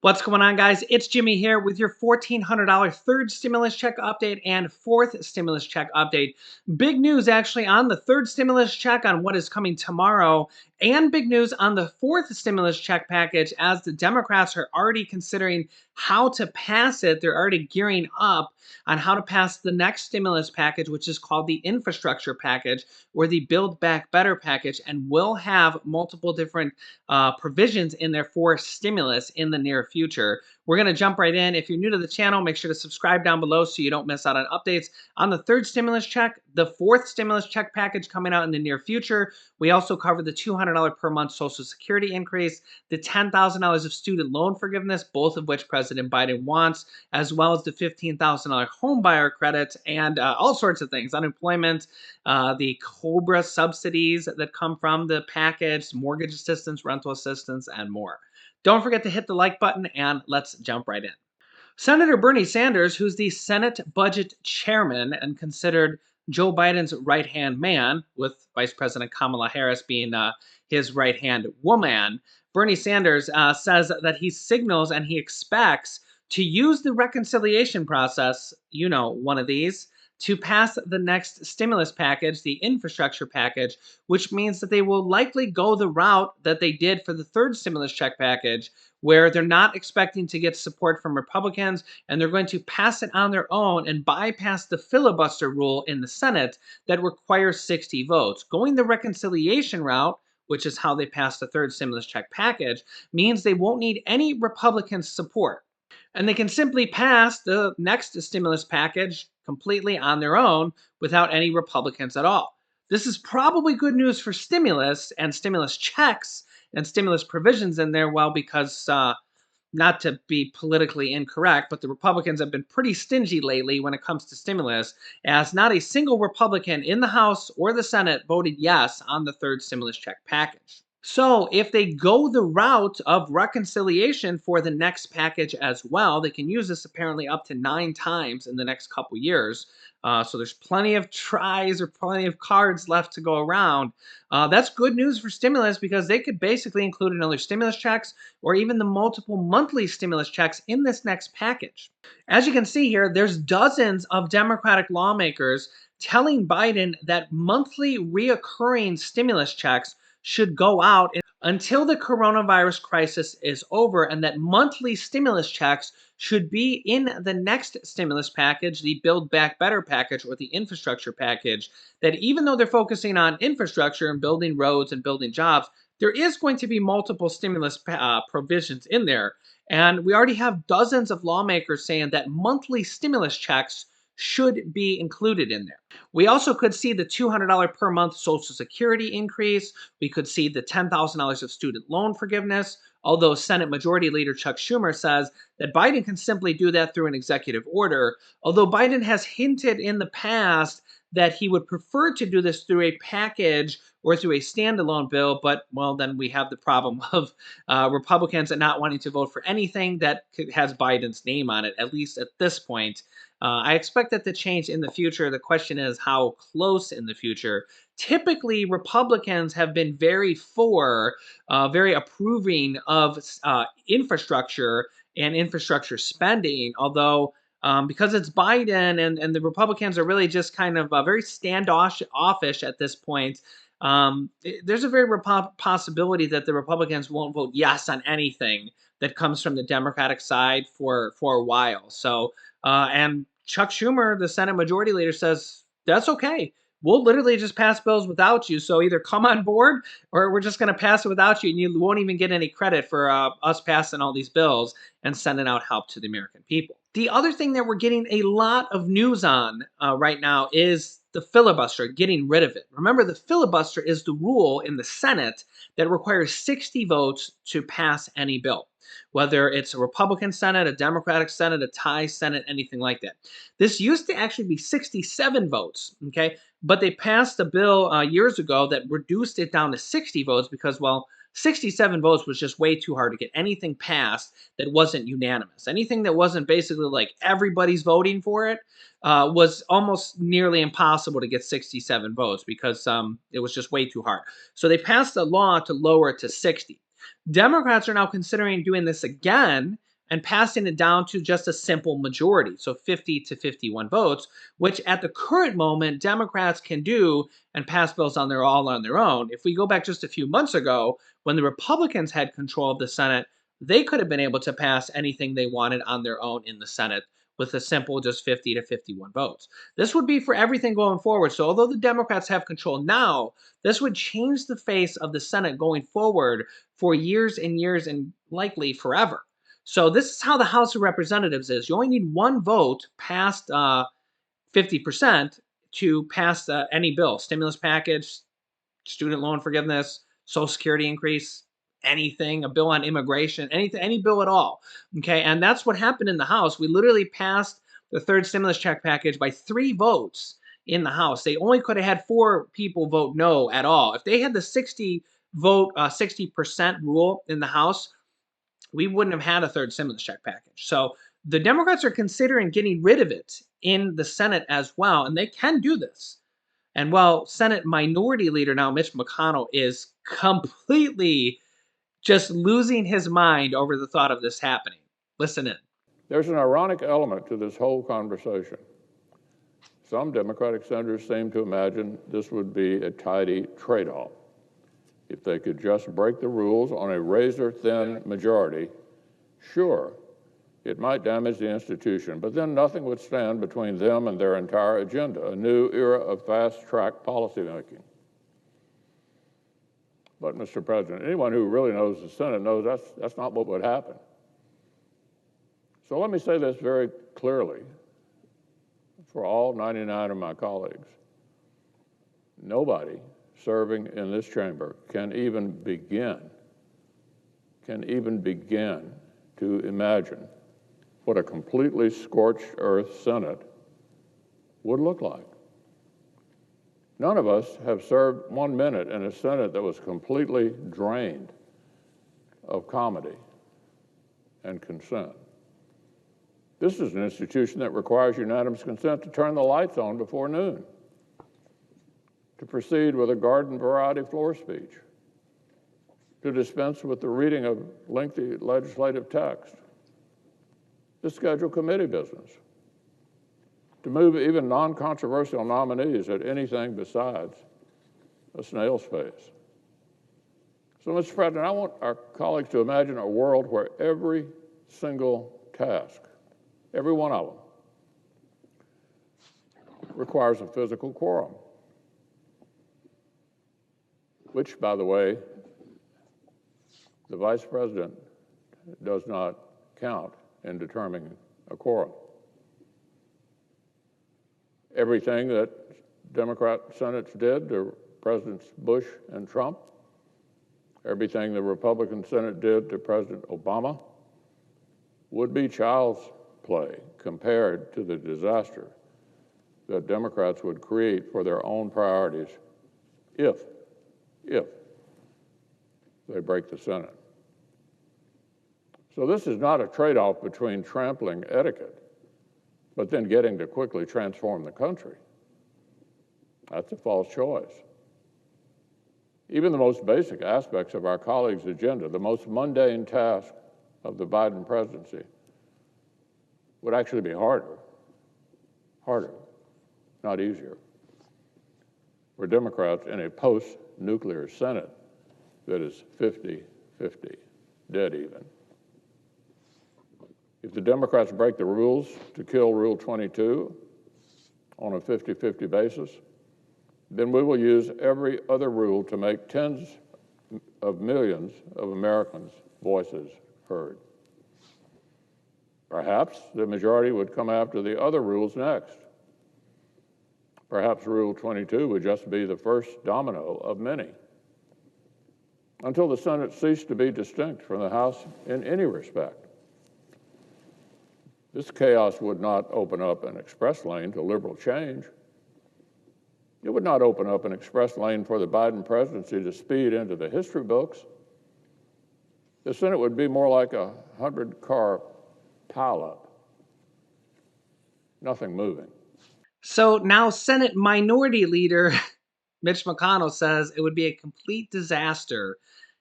What's going on, guys? It's Jimmy here with your $1,400 third stimulus check update and fourth stimulus check update. Big news actually on the third stimulus check on what is coming tomorrow, and big news on the fourth stimulus check package as the Democrats are already considering how to pass it. They're already gearing up on how to pass the next stimulus package, which is called the infrastructure package or the Build Back Better package, and will have multiple different provisions in there for stimulus in the near future. We're going to jump right in. If you're new to the channel, make sure to subscribe down below so you don't miss out on updates on the third stimulus check, the fourth stimulus check package coming out in the near future. We also cover the $200 per month Social Security increase, the $10,000 of student loan forgiveness, both of which President Biden wants, as well as the $15,000 home buyer credit and all sorts of things, unemployment, the COBRA subsidies that come from the package, mortgage assistance, rental assistance, and more. Don't forget to hit the like button, and let's jump right in. Senator Bernie Sanders, who's the Senate Budget Chairman and considered Joe Biden's right-hand man, with Vice President Kamala Harris being his right-hand woman, Bernie Sanders says that he signals and he expects to use the reconciliation process, one of these, to pass the next stimulus package, the infrastructure package, which means that they will likely go the route that they did for the third stimulus check package, where they're not expecting to get support from Republicans, and they're going to pass it on their own and bypass the filibuster rule in the Senate that requires 60 votes. Going the reconciliation route, which is how they passed the third stimulus check package, means they won't need any Republican support. And they can simply pass the next stimulus package completely on their own without any Republicans at all. This is probably good news for stimulus and stimulus checks and stimulus provisions in there, well, because not to be politically incorrect, but the Republicans have been pretty stingy lately when it comes to stimulus, as not a single Republican in the House or the Senate voted yes on the third stimulus check package. So if they go the route of reconciliation for the next package as well, they can use this apparently up to 9 times in the next couple years. So there's plenty of tries or plenty of cards left to go around. That's good news for stimulus because they could basically include another stimulus checks or even the multiple monthly stimulus checks in this next package. As you can see here, there's dozens of Democratic lawmakers telling Biden that monthly reoccurring stimulus checks should go out until the coronavirus crisis is over, and that monthly stimulus checks should be in the next stimulus package, the Build Back Better package or the infrastructure package. That even though they're focusing on infrastructure and building roads and building jobs, there is going to be multiple stimulus provisions in there. And we already have dozens of lawmakers saying that monthly stimulus checks should be included in there. We also could see the $200 per month Social Security increase. We could see the $10,000 of student loan forgiveness, although Senate Majority Leader Chuck Schumer says that Biden can simply do that through an executive order, although Biden has hinted in the past that he would prefer to do this through a package or through a standalone bill, but, well, then we have the problem of Republicans not wanting to vote for anything that has Biden's name on it, at least at this point. I expect that to change in the future. The question is how close in the future. Typically, Republicans have been very very approving of infrastructure and infrastructure spending, although because it's Biden and the Republicans are really just kind of very standoffish at this point. There's a very possibility that the Republicans won't vote yes on anything that comes from the Democratic side for a while. So, and Chuck Schumer, the Senate Majority Leader, says that's okay. We'll literally just pass bills without you. So either come on board or we're just going to pass it without you, and you won't even get any credit for us passing all these bills and sending out help to the American people. The other thing that we're getting a lot of news on right now is the filibuster, getting rid of it. Remember, the filibuster is the rule in the Senate that requires 60 votes to pass any bill, whether it's a Republican Senate, a Democratic Senate, a tie Senate, anything like that. This used to actually be 67 votes, okay? But they passed a bill years ago that reduced it down to 60 votes because, well, 67 votes was just way too hard to get anything passed that wasn't unanimous. Anything that wasn't basically like everybody's voting for it was almost nearly impossible to get 67 votes because it was just way too hard. So they passed a law to lower it to 60. Democrats are now considering doing this again and passing it down to just a simple majority, so 50 to 51 votes, which at the current moment Democrats can do and pass bills on their all on their own. If we go back just a few months ago, when the Republicans had control of the Senate, they could have been able to pass anything they wanted on their own in the Senate with a simple just 50 to 51 votes. This would be for everything going forward. So although the Democrats have control now, this would change the face of the Senate going forward for years and years and likely forever. So this is how the House of Representatives is. You only need one vote past 50% to pass any bill, stimulus package, student loan forgiveness, Social Security increase, anything, a bill on immigration, anything, any bill at all. Okay, and that's what happened in the House. We literally passed the third stimulus check package by 3 votes in the House. They only could have had 4 people vote no at all. If they had the 60% rule in the House, we wouldn't have had a third stimulus check package. So the Democrats are considering getting rid of it in the Senate as well, and they can do this. And while Senate Minority Leader now, Mitch McConnell, is completely just losing his mind over the thought of this happening. Listen in. There's an ironic element to this whole conversation. Some Democratic senators seem to imagine this would be a tidy trade-off. If they could just break the rules on a razor-thin majority, sure, it might damage the institution, but then nothing would stand between them and their entire agenda, a new era of fast-track policymaking. But, Mr. President, anyone who really knows the Senate knows that's not what would happen. So let me say this very clearly for all 99 of my colleagues. Nobody serving in this chamber can even begin to imagine what a completely scorched earth Senate would look like. None of us have served 1 minute in a Senate that was completely drained of comedy and consent. This is an institution that requires unanimous consent to turn the lights on before noon, to proceed with a garden variety floor speech, to dispense with the reading of lengthy legislative text, to schedule committee business, to move even non-controversial nominees at anything besides a snail's pace. So, Mr. President, I want our colleagues to imagine a world where every single task, every one of them, requires a physical quorum, which, by the way, the Vice President does not count in determining a quorum. Everything that Democrat Senates did to Presidents Bush and Trump, everything the Republican Senate did to President Obama, would be child's play compared to the disaster that Democrats would create for their own priorities if they break the Senate. So this is not a trade-off between trampling etiquette but then getting to quickly transform the country. That's a false choice. Even the most basic aspects of our colleagues' agenda, the most mundane task of the Biden presidency, would actually be harder, not easier, for Democrats in a post-nuclear Senate that is 50-50, dead even. If the Democrats break the rules to kill Rule 22 on a 50-50 basis, then we will use every other rule to make tens of millions of Americans' voices heard. Perhaps the majority would come after the other rules next. Perhaps Rule 22 would just be the first domino of many, until the Senate ceased to be distinct from the House in any respect. This chaos would not open up an express lane to liberal change. It would not open up an express lane for the Biden presidency to speed into the history books. The Senate would be more like a 100-car pileup. Nothing moving. So now Senate Minority Leader Mitch McConnell says it would be a complete disaster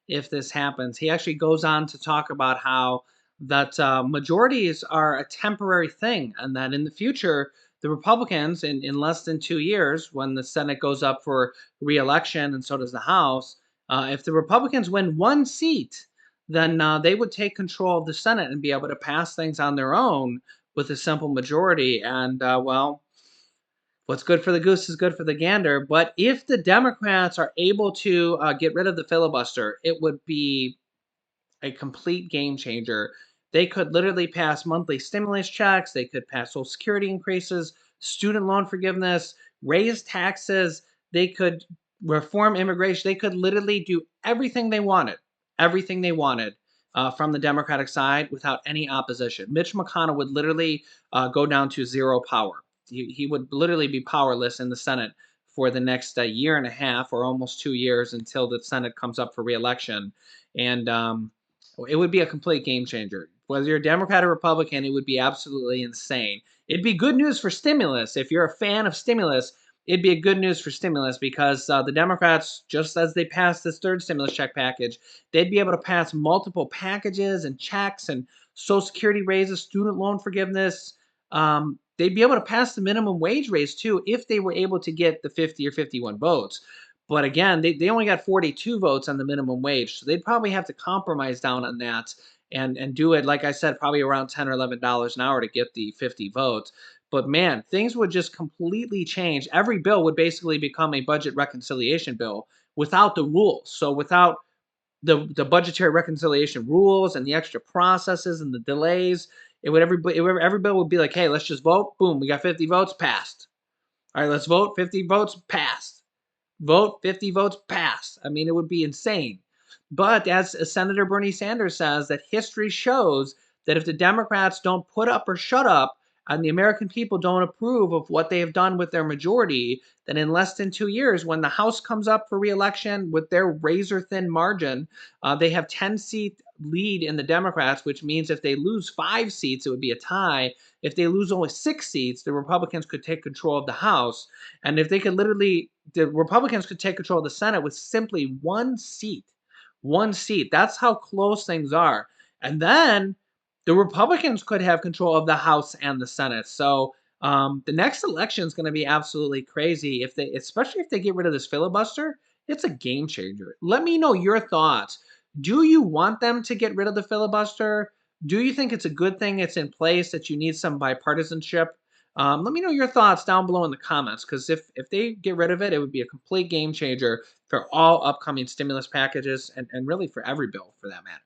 if this happens. He actually goes on to talk about how that majorities are a temporary thing, and that in the future, the Republicans, in less than 2 years, when the Senate goes up for reelection and so does the House, if the Republicans win one seat, then they would take control of the Senate and be able to pass things on their own with a simple majority. And well, what's good for the goose is good for the gander. But if the Democrats are able to get rid of the filibuster, it would be a complete game changer. They could literally pass monthly stimulus checks, they could pass Social Security increases, student loan forgiveness, raise taxes, they could reform immigration. They could literally do everything they wanted from the Democratic side without any opposition. Mitch McConnell would literally go down to zero power. He would literally be powerless in the Senate for the next year and a half or almost 2 years until the Senate comes up for reelection. And it would be a complete game changer. Whether you're a Democrat or Republican, it would be absolutely insane. It'd be good news for stimulus. If you're a fan of stimulus, it'd be a good news for stimulus because the Democrats, just as they passed this third stimulus check package, they'd be able to pass multiple packages and checks and Social Security raises, student loan forgiveness. They'd be able to pass the minimum wage raise too if they were able to get the 50 or 51 votes. But again, they only got 42 votes on the minimum wage. So they'd probably have to compromise down on that and do it, like I said, probably around $10 or $11 an hour to get the 50 votes. But man, things would just completely change. Every bill would basically become a budget reconciliation bill without the rules. So without the budgetary reconciliation rules and the extra processes and the delays, every bill would be like, hey, let's just vote. Boom, we got 50 votes passed. All right, let's vote. 50 votes passed. Vote, 50 votes pass. I mean, it would be insane. But as Senator Bernie Sanders says, that history shows that if the Democrats don't put up or shut up and the American people don't approve of what they have done with their majority, then in less than 2 years, when the House comes up for reelection with their razor thin margin, they have 10-seat lead in the Democrats, which means if they lose 5 seats, it would be a tie. If they lose only 6 seats, the Republicans could take control of the House. And if they could literally, the Republicans could take control of the Senate with simply one seat. One seat. That's how close things are. And then the Republicans could have control of the House and the Senate. So the next election is going to be absolutely crazy if they, especially if they get rid of this filibuster. It's a game changer. Let me know your thoughts. Do you want them to get rid of the filibuster? Do you think it's a good thing it's in place, that you need some bipartisanship? Let me know your thoughts down below in the comments, because if they get rid of it, it would be a complete game changer for all upcoming stimulus packages and really for every bill for that matter.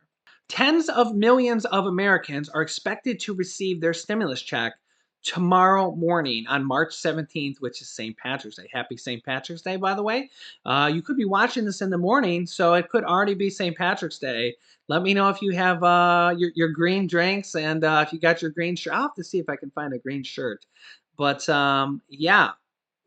Tens of millions of Americans are expected to receive their stimulus check tomorrow morning on March 17th, which is St. Patrick's Day. Happy St. Patrick's Day, by the way. You could be watching this in the morning, so it could already be St. Patrick's Day. Let me know if you have your green drinks and if you got your green shirt. I'll have to see if I can find a green shirt. But yeah,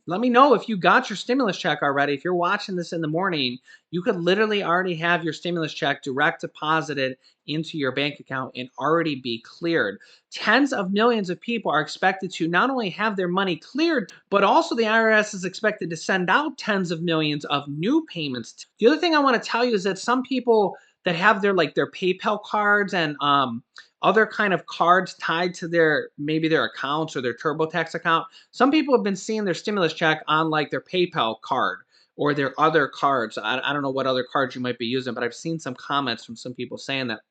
let me know if you got your stimulus check already. If you're watching this in the morning, you could literally already have your stimulus check direct deposited into your bank account and already be cleared. Tens of millions of people are expected to not only have their money cleared, but also the IRS is expected to send out tens of millions of new payments. The other thing I want to tell you is that some people that have their PayPal cards and other kind of cards tied to maybe their accounts or their TurboTax account, some people have been seeing their stimulus check on like their PayPal card or their other cards. I don't know what other cards you might be using, but I've seen some comments from some people saying that.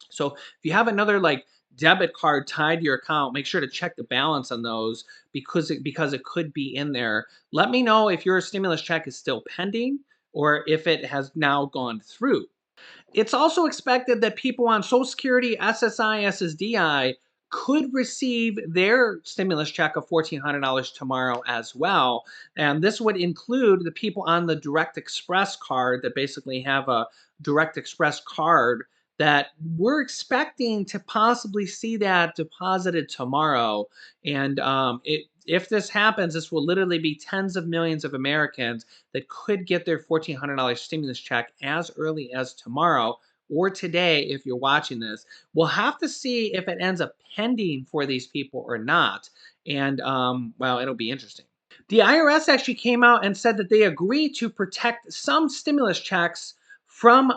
So if you have another like debit card tied to your account, make sure to check the balance on those because it could be in there. Let me know if your stimulus check is still pending or if it has now gone through. It's also expected that people on Social Security, SSI, SSDI could receive their stimulus check of $1,400 tomorrow as well. And this would include the people on the Direct Express card that basically have a Direct Express card that we're expecting to possibly see that deposited tomorrow. And if this happens, this will literally be tens of millions of Americans that could get their $1,400 stimulus check as early as tomorrow or today if you're watching this. We'll have to see if it ends up pending for these people or not. And well, it'll be interesting. The IRS actually came out and said that they agree to protect some stimulus checks from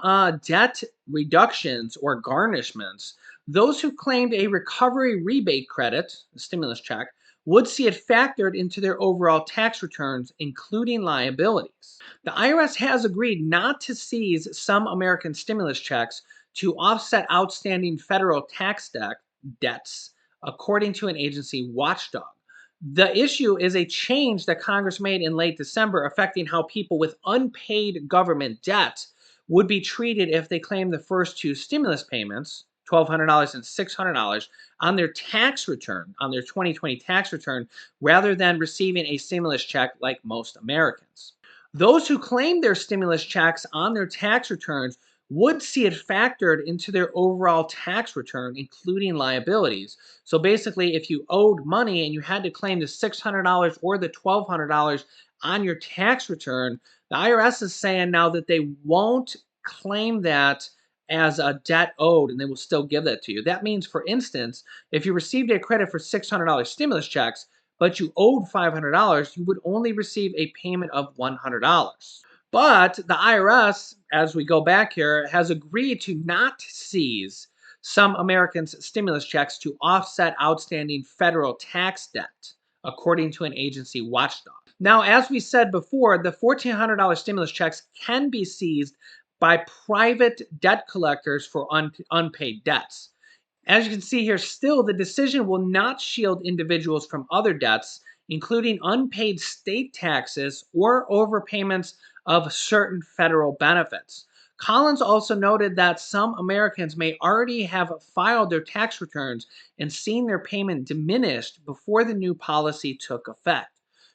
debt reductions or garnishments. Those who claimed a recovery rebate credit, a stimulus check, would see it factored into their overall tax returns, including liabilities. The IRS has agreed not to seize some American stimulus checks to offset outstanding federal tax debts, according to an agency watchdog. The issue is a change that Congress made in late December affecting how people with unpaid government debt would be treated if they claim the first two stimulus payments, $1,200 and $600, on their tax return, on their 2020 tax return, rather than receiving a stimulus check like most Americans. Those who claim their stimulus checks on their tax returns would see it factored into their overall tax return, including liabilities. So basically, if you owed money and you had to claim the $600 or the $1,200 on your tax return, the IRS is saying now that they won't claim that as a debt owed and they will still give that to you. That means, for instance, if you received a credit for $600 stimulus checks, but you owed $500, you would only receive a payment of $100. But the IRS, as we go back here, has agreed to not seize some Americans' stimulus checks to offset outstanding federal tax debt, according to an agency watchdog. Now, as we said before, the $1,400 stimulus checks can be seized by private debt collectors for unpaid debts. As you can see here, still, the decision will not shield individuals from other debts, including unpaid state taxes or overpayments of certain federal benefits. Collins also noted that some Americans may already have filed their tax returns and seen their payment diminished before the new policy took effect.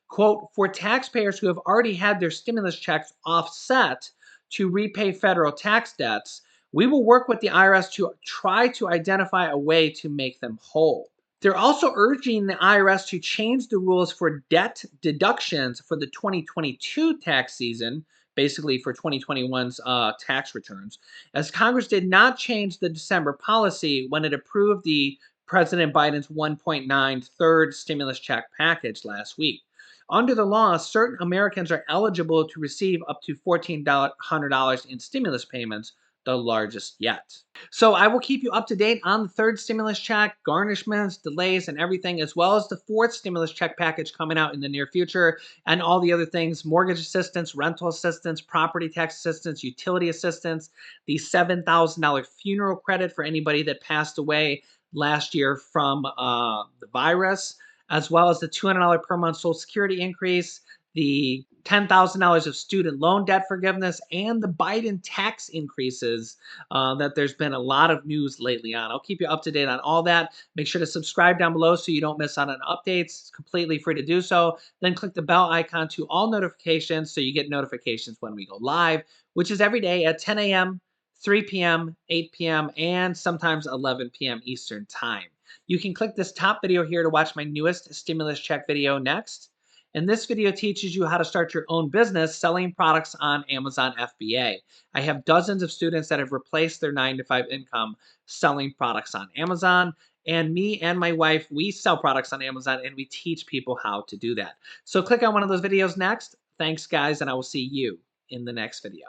Quote, for taxpayers who have already had their stimulus checks offset to repay federal tax debts, we will work with the IRS to try to identify a way to make them whole. They're also urging the IRS to change the rules for debt deductions for the 2022 tax season, basically for 2021's tax returns, as Congress did not change the December policy when it approved the President Biden's 1.9 third stimulus check package last week. Under the law, certain Americans are eligible to receive up to $1,400 in stimulus payments, the largest yet. So I will keep you up to date on the third stimulus check, garnishments, delays, and everything, as well as the fourth stimulus check package coming out in the near future, and all the other things: mortgage assistance, rental assistance, property tax assistance, utility assistance, the $7,000 funeral credit for anybody that passed away last year from the virus, as well as the $200 per month Social Security increase, the $10,000 of student loan debt forgiveness, and the Biden tax increases that there's been a lot of news lately on. I'll keep you up to date on all that. Make sure to subscribe down below so you don't miss out on updates. It's completely free to do so. Then click the bell icon to all notifications so you get notifications when we go live, which is every day at 10 a.m., 3 p.m., 8 p.m., and sometimes 11 p.m. Eastern Time. You can click this top video here to watch my newest stimulus check video next. And this video teaches you how to start your own business selling products on Amazon FBA. I have dozens of students that have replaced their 9-to-5 income selling products on Amazon. And me and my wife, we sell products on Amazon and we teach people how to do that. So click on one of those videos next. Thanks, guys, and I will see you in the next video.